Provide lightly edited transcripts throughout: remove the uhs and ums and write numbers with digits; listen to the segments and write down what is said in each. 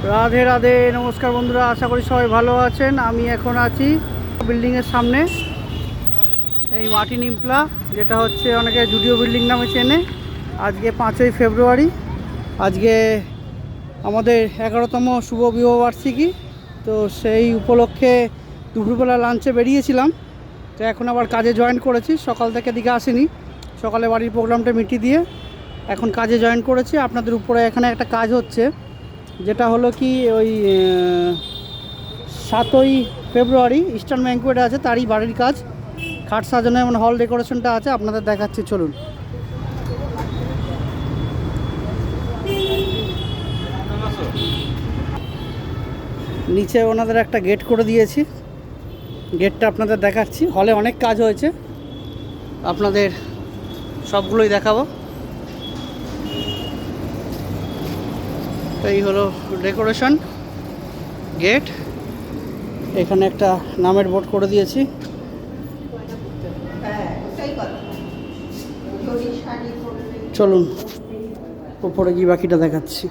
রাধে রাধে, নমস্কার বন্ধুরা, আশা করি সবাই ভালো আছেন। আমি এখন আছি বিল্ডিংয়ের সামনে, এই মাটি নিমপলা, যেটা হচ্ছে অনেকে জুডিও বিল্ডিং নামে চেনে। আজকে 5ই ফেব্রুয়ারি, আজকে আমাদের 11তম শুভ বিবাহবার্ষিকী। তো সেই উপলক্ষে দুপুরবেলা লাঞ্চে বেরিয়েছিলাম, তো এখন আবার কাজে জয়েন করেছি। সকাল থেকে দিকে আসিনি, সকালে বাড়ির প্রোগ্রামটা মিটিয়ে দিয়ে এখন কাজে জয়েন করেছি। আপনাদের উপরে এখানে একটা কাজ হচ্ছে, যেটা হলো কি ওই 7ই ফেব্রুয়ারি ইস্টার্ন ব্যাঙ্কুয়েটে আছে, তারই বাড়ির কাজ। খাট সাজানো এবং হল ডেকোরেশনটা আছে, আপনাদের দেখাচ্ছি, চলুন। নিচে ওনাদের একটা গেট করে দিয়েছি, গেটটা আপনাদের দেখাচ্ছি। হলে অনেক কাজ হয়েছে, আপনাদের সবগুলোই দেখাবো। এই হলো ডেকোরেশন গেট, এখানে একটা নামের বোর্ড করে দিয়েছি। চলুন উপরে গিয়ে বাকিটা দেখাচ্ছি।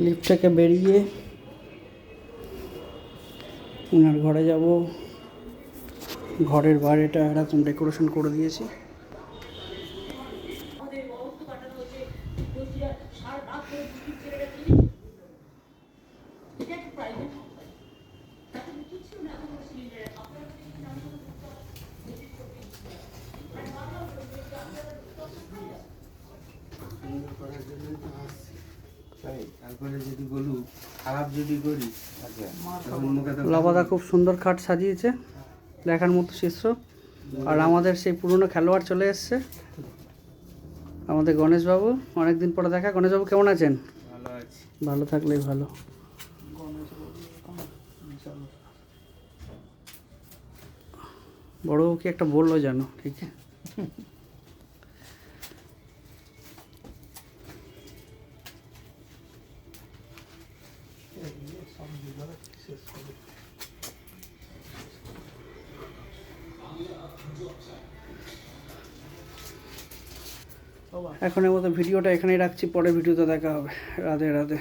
লিফট থেকে বেরিয়ে ওনার ঘরে যাব। ঘরের বাইরেটা এরকম ডেকোরেশন করে দিয়েছি। লবাদা খুব সুন্দর খাট সাজিয়েছে, দেখার মতো শীর্ষ। আর আমাদের সেই পুরনো খেলোয়াড় চলে এসছে, আমাদের গণেশবাবু। অনেকদিন পরে দেখা। গণেশবাবু কেমন আছেন? ভালো থাকলেই ভালো। বড় কি একটা বললো জানো, ঠিক আছে? এখনের মতো ভিডিওটা এখানেই রাখছি, পরে ভিডিওতে দেখা হবে। রাধে রাধে।